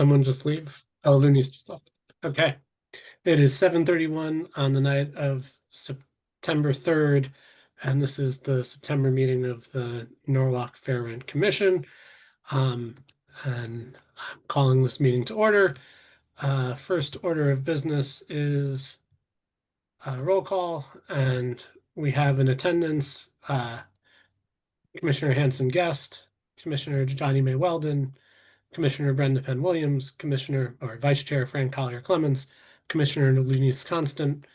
Someone just leave? Oh, Looney's just left. Okay. It is 7:31 on the night of September 3rd, and this is the September meeting of the Norwalk Fair Rent Commission. And I'm calling this meeting to order. First order of business is roll call, and we have in attendance Commissioner Hanson Guest, Commissioner Johnny May Weldon, Commissioner Brenda Penn Williams, Commissioner or Vice Chair Frank Collier Clemens, Commissioner Lunis Constant,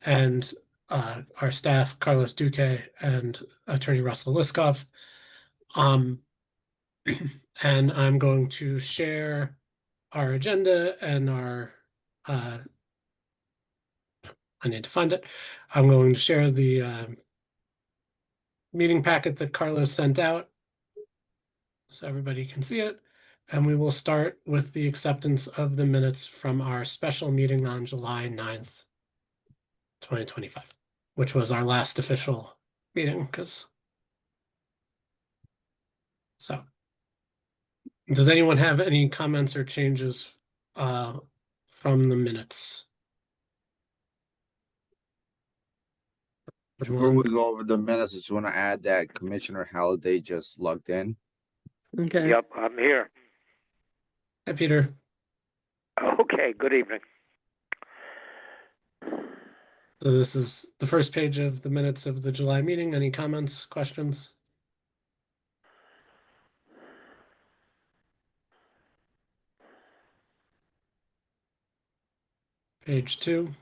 and our staff, Carlos Duque and Attorney Russell Liskoff. And I'm going to share our agenda and our I need to find it. I'm going to share the meeting packet that Carlos sent out so everybody can see it. And we will start with the acceptance of the minutes from our special meeting on July 9th, 2025, which was our last official meeting. So, does anyone have any comments or changes from the minutes? Before we go over the minutes, I just want to add that Commissioner Halliday just logged in. Okay. Yep, I'm here. Hi, Peter. Okay, good evening. So this is the first page of the minutes of the July meeting. Any comments, questions? Page 2.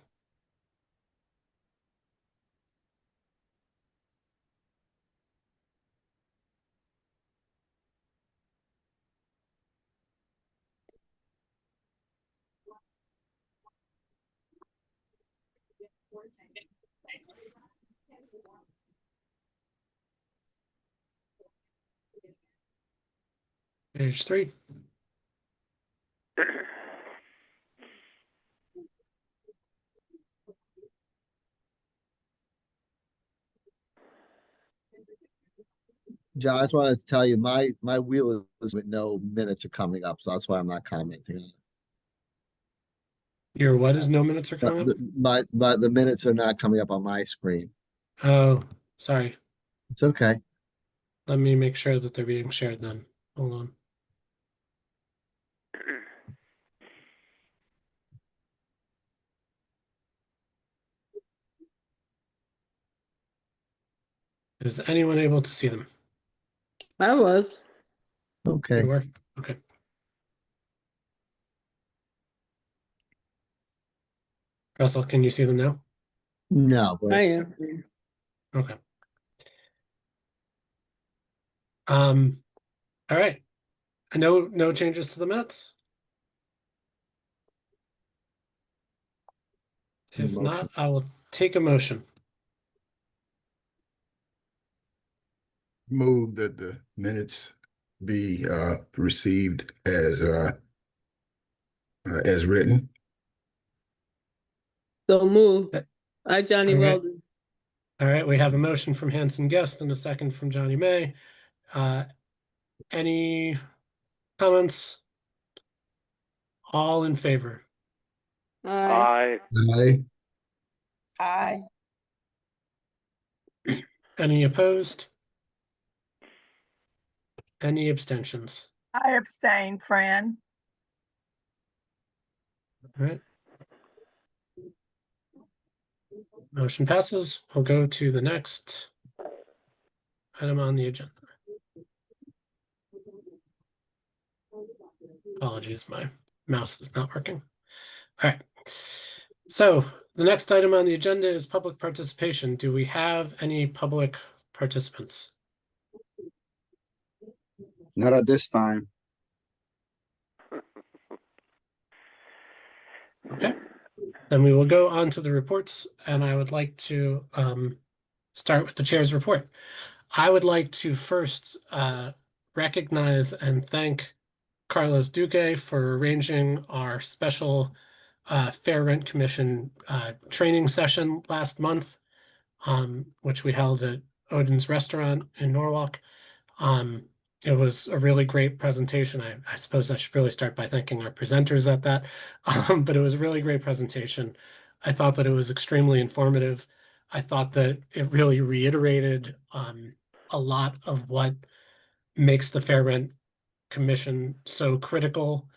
Page 3. John, I just wanted to tell you, my wheel is with no minutes are coming up, so that's why I'm not commenting on it. Your what is no minutes are coming up? The minutes are not coming up on my screen. Oh, sorry. It's okay. Let me make sure that they're being shared then. Hold on. Is anyone able to see them? I was. Okay. You were? Okay. Russell, can you see them now? No, but I am. Okay. All right. No changes to the minutes? If Motion. not, I will take a motion. Move that the minutes be received as written. So move. Okay. I, Johnny Okay. Weldon. All right, we have a motion from Hanson Guest and a second from Johnny May. Any comments? All in favor? Aye. I Aye. Aye. Any opposed? Any abstentions? I abstain, Fran. All right. Motion passes. We'll go to the next item on the agenda. Apologies, my mouse is not working. All right. So the next item on the agenda is public participation. Do we have any public participants? Not at this time. Okay. Then we will go on to the reports, and I would like to start with the chair's report. I would like to first recognize and thank Carlos Duque for arranging our special Fair Rent Commission training session last month, which we held at Odin's Restaurant in Norwalk. It was a really great presentation. I suppose I should really start by thanking our presenters at that. But it was a really great presentation. I thought that it was extremely informative. I thought that it really reiterated a lot of what makes the Fair Rent Commission so critical.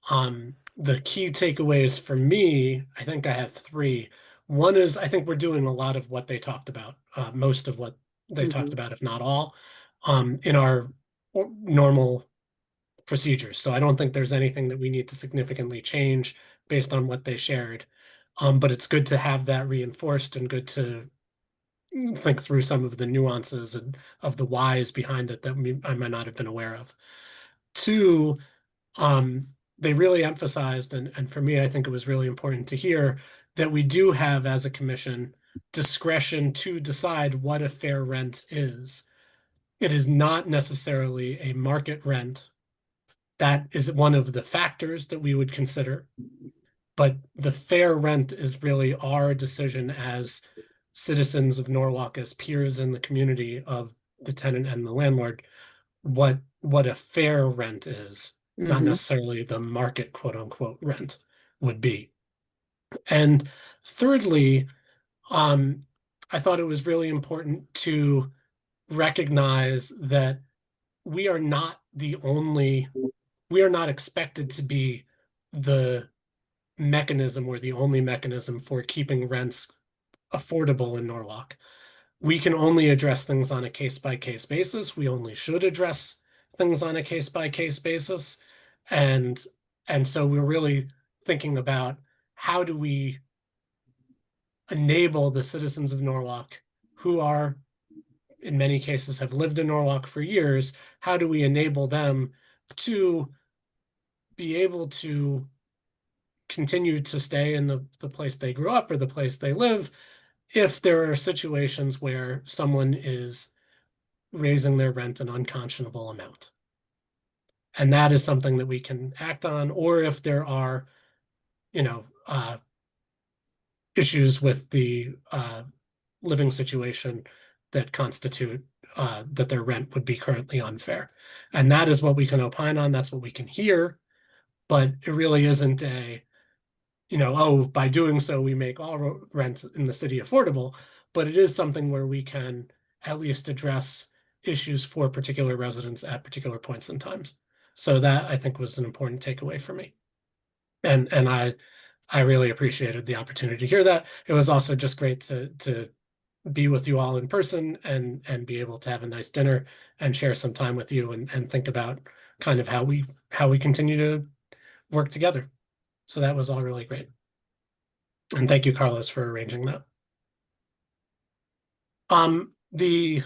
The key takeaways for me, I think I have three. One is I think we're doing a lot of what they talked about, most of what they talked about, if not all, in our normal procedures. So I don't think there's anything that we need to significantly change based on what they shared. But it's good to have that reinforced and good to think through some of the nuances and of the whys behind it that I might not have been aware of. Two, they really emphasized, and for me, I think it was really important to hear that we do have, as a commission, discretion to decide what a fair rent is. It is not necessarily a market rent. That is one of the factors that we would consider. But the fair rent is really our decision as citizens of Norwalk, as peers in the community of the tenant and the landlord, what a fair rent is, not necessarily the market quote unquote rent would be. And thirdly, I thought it was really important to recognize that we are not expected to be the mechanism or the only mechanism for keeping rents affordable in Norwalk. We can only address things on a case-by-case basis. We only should address things on a case-by-case basis. And so we're really thinking about how do we enable the citizens of Norwalk who are, in many cases, have lived in Norwalk for years, how do we enable them to be able to continue to stay in the place they grew up or the place they live if there are situations where someone is raising their rent an unconscionable amount. And that is something that we can act on, or if there are, issues with the living situation that constitute that their rent would be currently unfair. And that is what we can opine on, that's what we can hear, but it really isn't by doing so, we make all rent in the city affordable, but it is something where we can at least address issues for particular residents at particular points in times. So that, I think, was an important takeaway for me. And I really appreciated the opportunity to hear that. It was also just great to be with you all in person and be able to have a nice dinner and share some time with you and think about kind of how we continue to work together. So that was all really great. And thank you, Carlos, for arranging that. The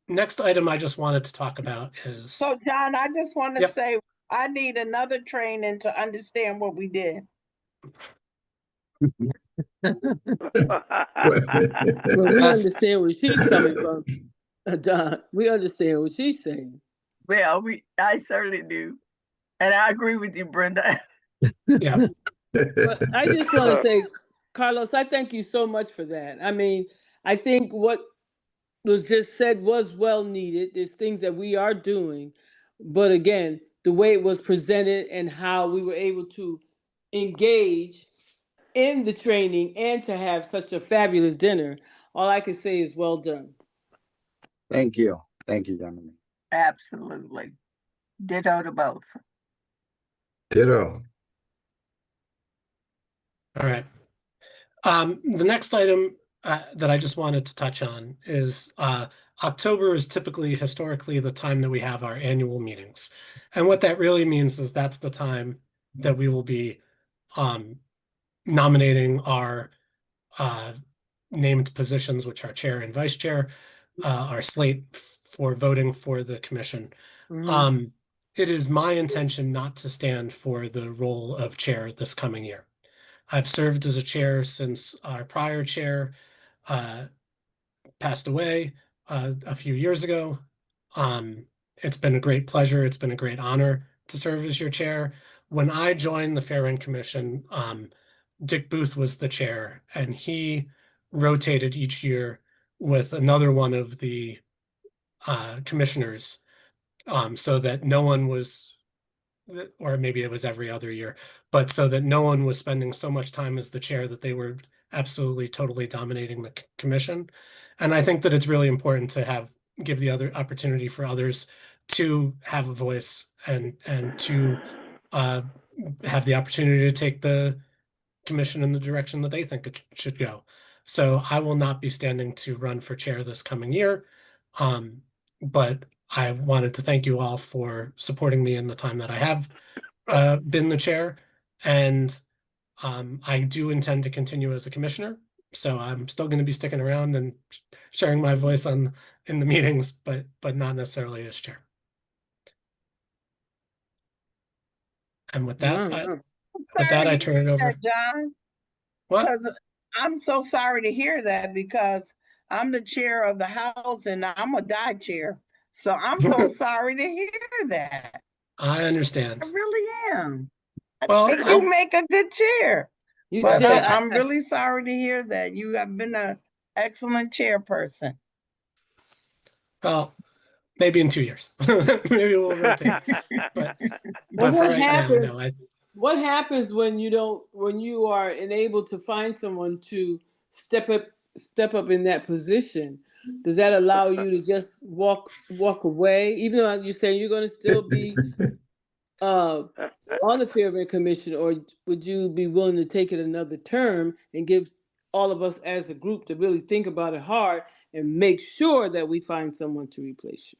next item I just wanted to talk about is. So John, I just want to Yep. say, I need another training to understand what we did. Well, we understand where she's coming from, Don. We understand what she's saying. Well, I certainly do. And I agree with you, Brenda. Yeah. But I just want to say, Carlos, I thank you so much for that. I mean, I think what was just said was well needed. There's things that we are doing, but again, the way it was presented and how we were able to engage in the training and to have such a fabulous dinner, all I can say is well done. Thank you. Thank you, gentlemen. Absolutely. Ditto to both. Ditto. All right. The next item that I just wanted to touch on is October is typically historically the time that we have our annual meetings. And what that really means is that's the time that we will be nominating our named positions, which are chair and vice chair, our slate for voting for the commission. It is my intention not to stand for the role of chair this coming year. I've served as a chair since our prior chair passed away a few years ago. It's been a great pleasure. It's been a great honor to serve as your chair. When I joined the Fair Rent Commission, Dick Booth was the chair, and he rotated each year with another one of the commissioners so that no one was, or maybe it was every other year, but so that no one was spending so much time as the chair that they were absolutely totally dominating the commission. And I think that it's really important to give the other opportunity for others to have a voice and to have the opportunity to take the commission in the direction that they think it should go. So I will not be standing to run for chair this coming year. But I wanted to thank you all for supporting me in the time that I have been the chair. And I do intend to continue as a commissioner. So I'm still going to be sticking around and sharing my voice in the meetings, but not necessarily as chair. And with that, I turn it over. John, What? because I'm so sorry to hear that, because I'm the chair of the house and I'm a die chair. So I'm so sorry to hear that. I understand. I really am. I Well, think you make a good chair. You But did. I'm really sorry to hear that. You have been an excellent chairperson. Well, maybe in 2 years. Maybe we'll rotate. But Well, for what right now, happens? no. What happens when you are unable to find someone to step up in that position? Does that allow you to just walk away, even though you're saying you're going to still be on the Fair Rent Commission, or would you be willing to take it another term and give all of us as a group to really think about it hard and make sure that we find someone to replace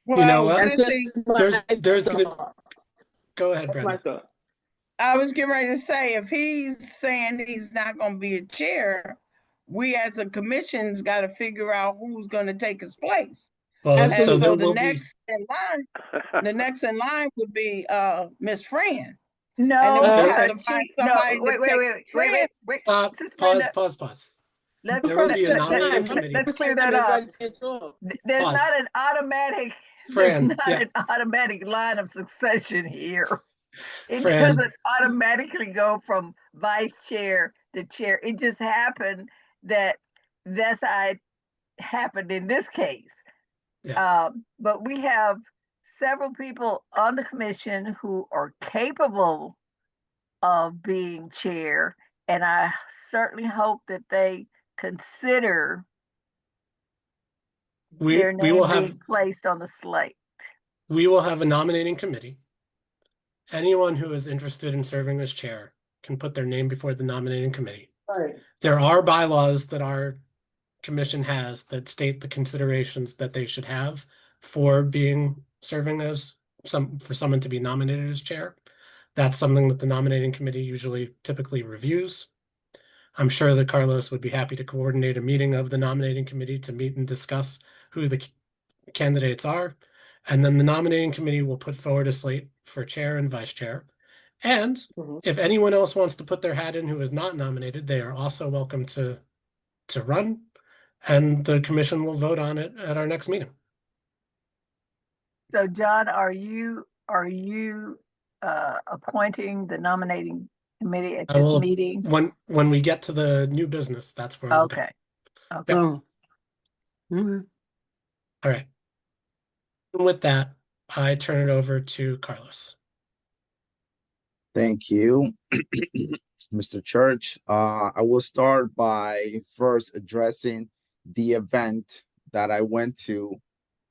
you? You know what? That's just There's gonna thought. go ahead, That's my Brenda. thought. I was getting ready to say, if he's saying he's not going to be a chair, we as a commission's got to figure out who's going to take his place. Well, And so so there the will be. next in line would be Miss Fran. No, And then we have to she- find no, somebody to wait. take Stop. Sister Pause. Brenda, Pause. Let's There will be a let- nominating let- committee. Let's clear that up. There's Pause. not an automatic. Fran, There's not yeah. an automatic line of succession here. It Fran. doesn't automatically go from vice chair to chair. It just happened that that's how it happened in this case. Yeah. But we have several people on the commission who are capable of being chair, and I certainly hope that they consider their We name will being have placed on the slate. a nominating committee. Anyone who is interested in serving as chair can put their name before the nominating committee. Right. There are bylaws that our commission has that state the considerations that they should have for serving as for someone to be nominated as chair. That's something that the nominating committee typically reviews. I'm sure that Carlos would be happy to coordinate a meeting of the nominating committee to meet and discuss who the candidates are. And then the nominating committee will put forward a slate for chair and vice chair. And if anyone else wants to put their hat in who is not nominated, they are also welcome to run, and the commission will vote on it at our next meeting. So, John, are you appointing the nominating committee at this meeting? When we get to the new business, that's where we'll go. Okay. Yep. Oh. Mhm. All right. And with that, I turn it over to Carlos. Thank you, Mr. Church. I will start by first addressing the event that I went to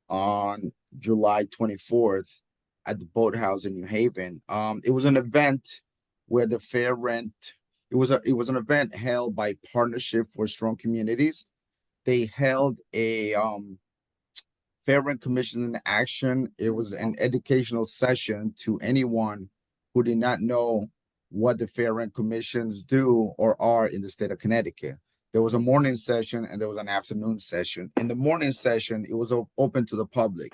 on July 24th at the Boathouse in New Haven. It was an event where the Fair Rent, it was an event held by Partnership for Strong Communities. They held a Fair Rent Commission in Action. It was an educational session to anyone who did not know what the Fair Rent Commissions do or are in the state of Connecticut. There was a morning session and there was an afternoon session. In the morning session, it was open to the public.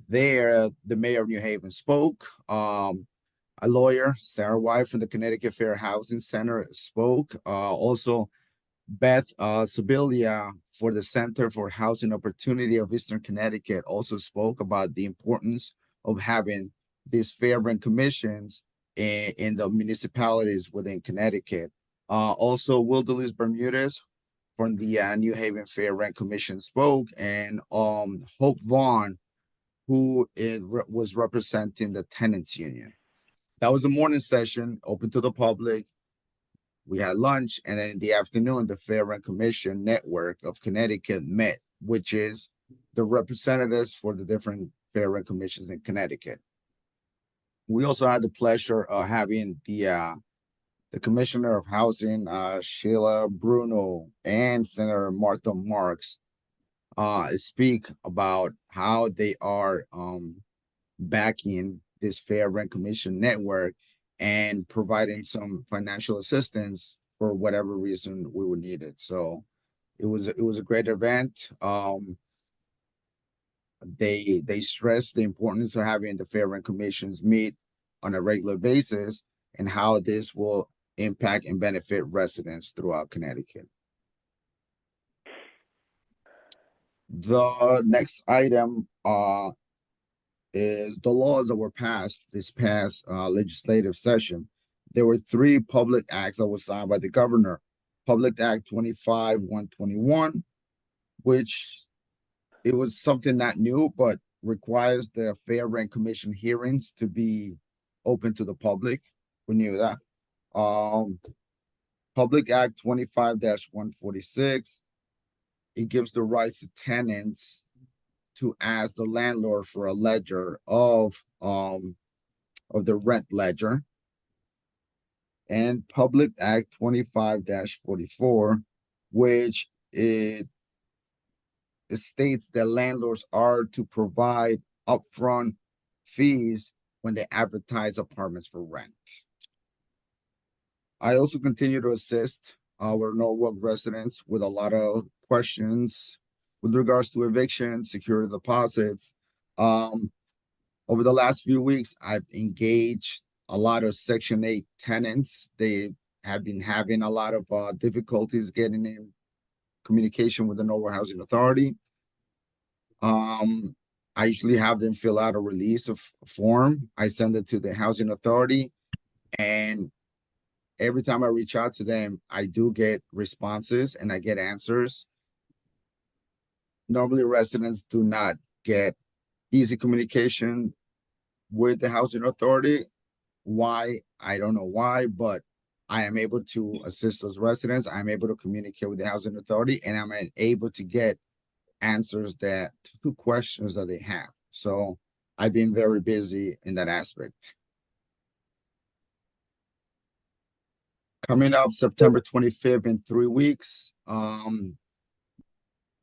There, the mayor of New Haven spoke. A lawyer, Sarah White from the Connecticut Fair Housing Center spoke. Also, Beth Sibilia for the Center for Housing Opportunity of Eastern Connecticut also spoke about the importance of having these fair rent commissions in the municipalities within Connecticut. Also, Wildelis Bermudez from the New Haven Fair Rent Commission spoke, and Hope Vaughn who was representing the tenants union. That was a morning session open to the public. We had lunch, and then in the afternoon, the Fair Rent Commission Network of Connecticut met, which is the representatives for the different fair rent commissions in Connecticut. We also had the pleasure of having the Commissioner of Housing, Sheila Bruno, and Senator Martha Marks speak about how they are backing this Fair Rent Commission network and providing some financial assistance for whatever reason we would need it. So it was a great event. They stressed the importance of having the Fair Rent Commissions meet on a regular basis and how this will impact and benefit residents throughout Connecticut. The next item is the laws that were passed this past legislative session. There were 3 public acts that were signed by the governor. Public Act 25-121, which it was something not new, but requires the Fair Rent Commission hearings to be open to the public. We knew that. Public Act 25-146, it gives the rights to tenants to ask the landlord for a ledger of the rent ledger. And Public Act 25-44, which it states that landlords are to provide upfront fees when they advertise apartments for rent. I also continue to assist our Norwalk residents with a lot of questions with regards to eviction, security deposits. Over the last few weeks, I've engaged a lot of Section 8 tenants. They have been having a lot of difficulties getting in communication with the Norwalk Housing Authority. I usually have them fill out a release of form. I send it to the Housing Authority, and every time I reach out to them, I do get responses and I get answers. Normally, residents do not get easy communication with the Housing Authority. Why? I don't know why, but I am able to assist those residents. I'm able to communicate with the Housing Authority, and I'm able to get answers to questions that they have. So I've been very busy in that aspect. Coming up September 25th in 3 weeks,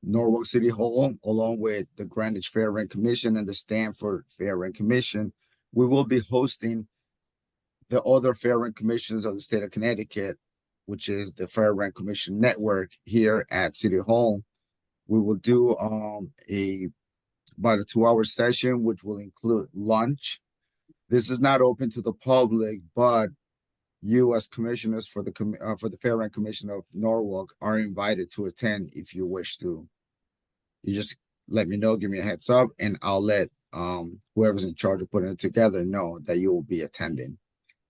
Norwalk City Hall, along with the Greenwich Fair Rent Commission and the Stamford Fair Rent Commission, we will be hosting the other Fair Rent Commissions of the state of Connecticut, which is the Fair Rent Commission Network here at City Hall. We will do about a 2-hour session, which will include lunch. This is not open to the public, but you as commissioners for the Fair Rent Commission of Norwalk are invited to attend if you wish to. You just let me know, give me a heads up, and I'll let whoever's in charge of putting it together know that you will be attending.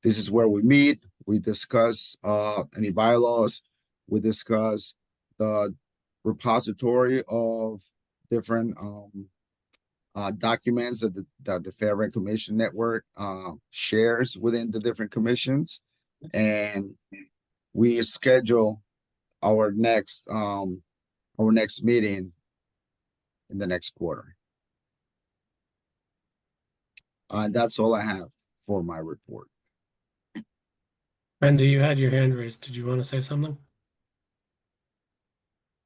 This is where we meet. We discuss any bylaws. We discuss the repository of different documents that the Fair Rent Commission Network shares within the different commissions, and we schedule our next meeting in the next quarter. That's all I have for my report. Brenda, you had your hand raised. Did you want to say something?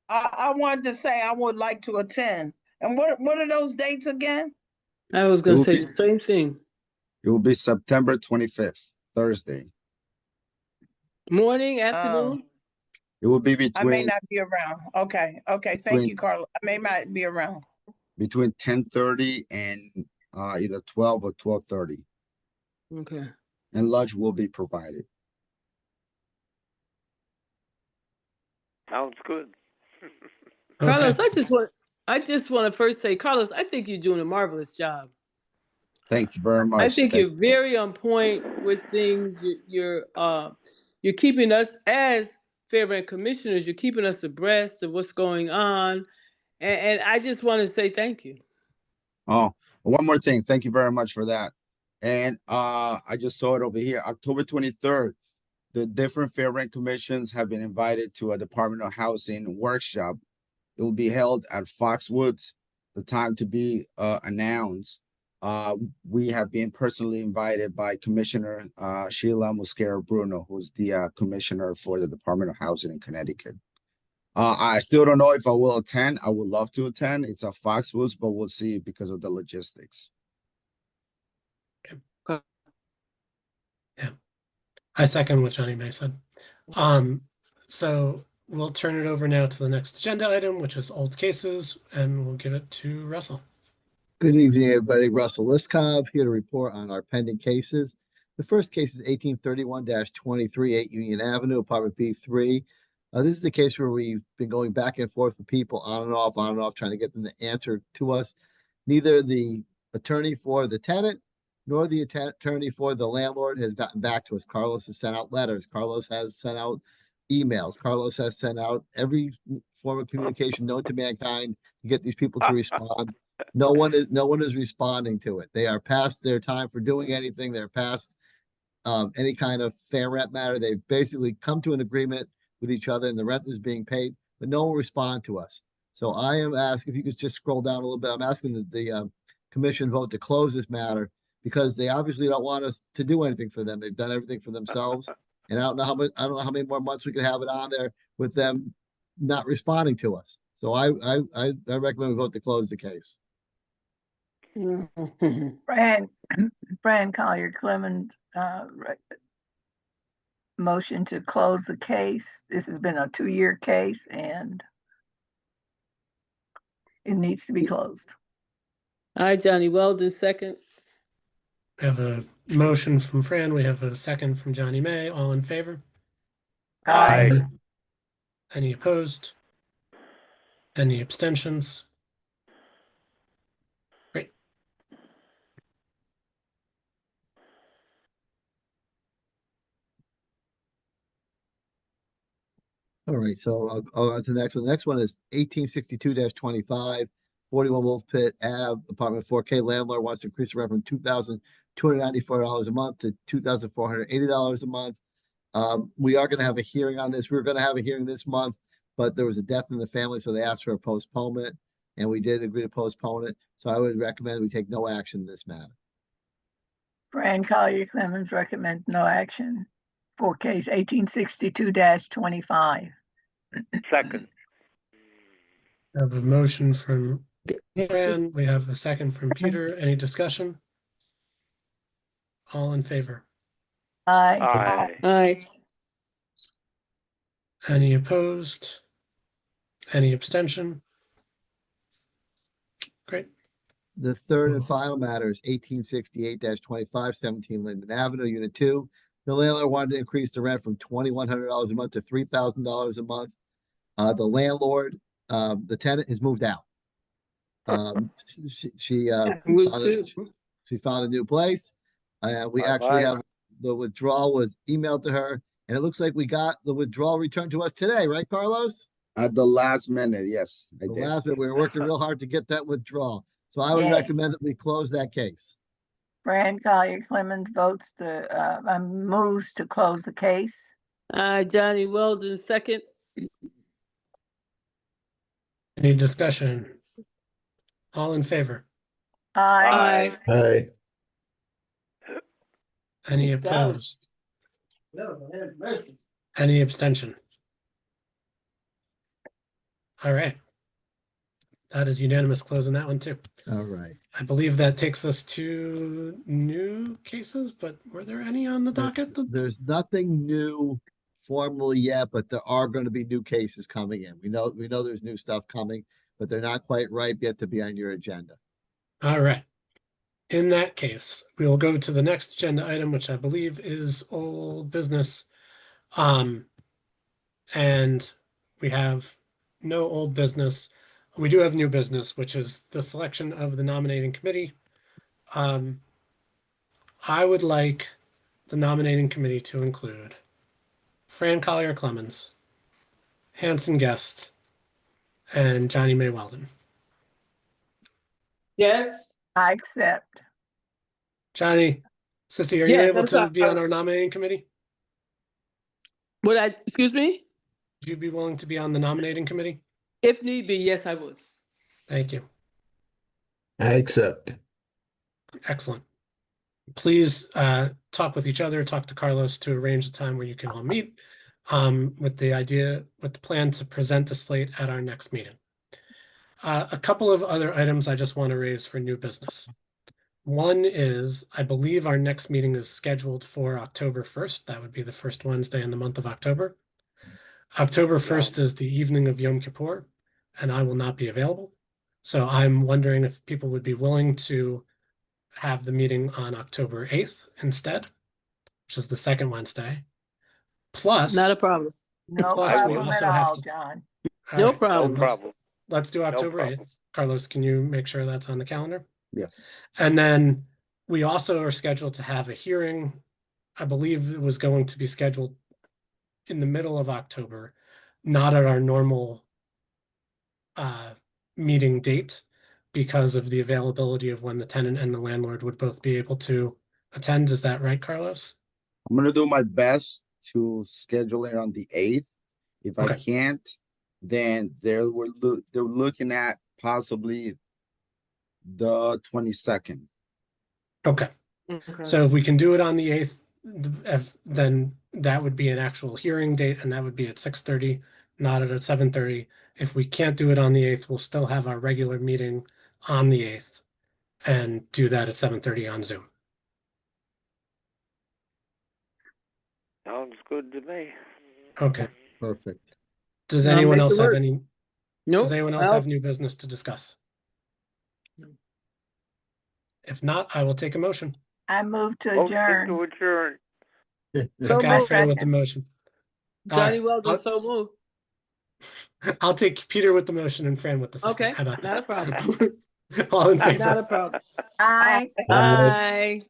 I wanted to say I would like to attend. And what are those dates again? I was going to say the same thing. It will be September 25th, Thursday. Morning, afternoon? It will be I may between not be around. Okay. Thank you, Carla. I may not be around. between 10:30 and either 12 or 12:30, Okay. and lunch will be provided. Sounds good. Carlos, Okay. I just want to first say, Carlos, I think you're doing a marvelous job. Thank you very much. I think Thank you're very on point with things. You're keeping us as Fair Rent Commissioners. You're keeping us abreast of what's going on, and I just want to say thank you. Oh, One more thing. Thank you very much for that. And I just saw it over here, October 23rd. The different fair rent commissions have been invited to a Department of Housing workshop. It will be held at Foxwoods. The time to be announced. We have been personally invited by Commissioner Sheila Mosquera Bruno, who's the commissioner for the Department of Housing in Connecticut. I still don't know if I will attend. I would love to attend. It's at Foxwoods, but we'll see because of the logistics. I second what Johnny May said. So we'll turn it over now to the next agenda item, which is old cases, and we'll give it to Russell. Good evening, everybody. Russell Liskov here to report on our pending cases. The first case is 1831-23, 8 Union Avenue, apartment B3. This is the case where we've been going back and forth with people on and off, trying to get them to answer to us. Neither the attorney for the tenant nor the attorney for the landlord has gotten back to us. Carlos has sent out letters. Carlos has sent out emails. Carlos has sent out every form of communication known to mankind to get these people to respond. No one is responding to it. They are past their time for doing anything. They're past any kind of fair rent matter. They've basically come to an agreement with each other and the rent is being paid, but no one will respond to us. So I am asking, if you could just scroll down a little bit, I'm asking that the commission vote to close this matter because they obviously don't want us to do anything for them. They've done everything for themselves. And I don't know how many more months we could have it on there with them not responding to us. So I recommend we vote to close the case. Fran Collier Clemens, motion to close the case. This has been a 2-year case and it needs to be closed. Hi, Johnny Weldon, second. We have a motion from Fran. We have a second from Johnny May. All in favor? Aye. Any opposed? Any abstentions? Great. All right, so I'll go on to the next one. The next one is 1862-25, 41 Wolf Pit Ave, apartment 4K. Landlord wants to increase the rent from $2,294 a month to $2,480 a month. We are going to have a hearing on this. We were going to have a hearing this month, but there was a death in the family, so they asked for a postponement, and we did agree to postpone it. So I would recommend we take no action in this matter. Fran Collier Clemens recommends no action for case 1862-25. Second. We have a motion from Fran. We have a second from Peter. Any discussion? All in favor? Aye. Aye. Aye. Any opposed? Any abstention? Great. The third and final matter is 1868-25, 17 Linden Avenue, Unit 2. The landlord wanted to increase the rent from $2,100 a month to $3,000 a month. The landlord, the tenant has moved out. She found a new place. We actually have the withdrawal was emailed to her, and it looks like we got the withdrawal returned to us today, right, Carlos? At the last minute, yes, I did. Last minute, we were working real hard to get that withdrawal. So I would Yeah. recommend that we close that case. Fran Collier Clemens votes to, moves to close the case. Hi, Johnny Weldon, second. Any discussion? All in favor? Aye. Aye. Any Keep going. opposed? Any abstention? All right. That is unanimous closing that one too. All right. I believe that takes us to new cases, but were there any on the docket? There's nothing new formally yet, but there are going to be new cases coming in. We know there's new stuff coming, but they're not quite ripe yet to be on your agenda. All right. In that case, we will go to the next agenda item, which I believe is old business. And we have no old business. We do have new business, which is the selection of the nominating committee. I would like the nominating committee to include Fran Collier Clemens, Hanson Guest, and Johnny May Weldon. Yes. I accept. Johnny, Sissy, are you Yes, able I'm to sorry. be on our nominating committee? Excuse me? Would you be willing to be on the nominating committee? If need be, yes, I would. Thank you. I accept. Excellent. Please talk with each other, talk to Carlos to arrange a time where you can all meet with the plan to present the slate at our next meeting. A couple of other items I just want to raise for new business. One is, I believe our next meeting is scheduled for October 1st. That would be the first Wednesday in the month of October. October 1st is the evening of Yom Kippur, and I will not be available. So I'm wondering if people would be willing to have the meeting on October 8th instead, which is the second Wednesday. Plus, Not a problem. No Plus, we problem at also have all, to- John. all No right, problem. No let's- problem. Let's do October problem. 8th. Carlos, can you make sure that's on the calendar? Yes. And then we also are scheduled to have a hearing. I believe it was going to be scheduled in the middle of October, not at our normal meeting date because of the availability of when the tenant and the landlord would both be able to attend. Is that right, Carlos? I'm gonna do my best to schedule it on the 8th. If I Okay. can't, then they're looking at possibly the 22nd. Okay. Okay. So if we can do it on the 8th, then that would be an actual hearing date and that would be at 6:30, not at 7:30. If we can't do it on the 8th, we'll still have our regular meeting on the 8th and do that at 7:30 on Zoom. Sounds good to me. Okay. Perfect. Does I'll anyone make it else have work. any, Nope. does anyone else I'll- have new business to discuss? If not, I will take a motion. I move to Motion adjourn. to adjourn. So Okay, moved. Fran with the Second. motion. Johnny All Weldon, right, so moved. I'll take Peter with the motion and Fran with the second. Okay, How about not a that? problem. All in Not a favor? problem. Aye. Aye.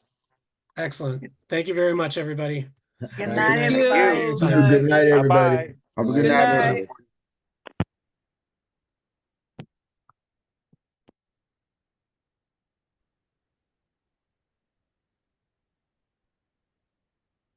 Excellent. Thank you very much, everybody. Good Have a night, Thank you. Appreciate your everybody. time. Good night, everybody. Bye-bye. Have a Good good Good night, night. everybody.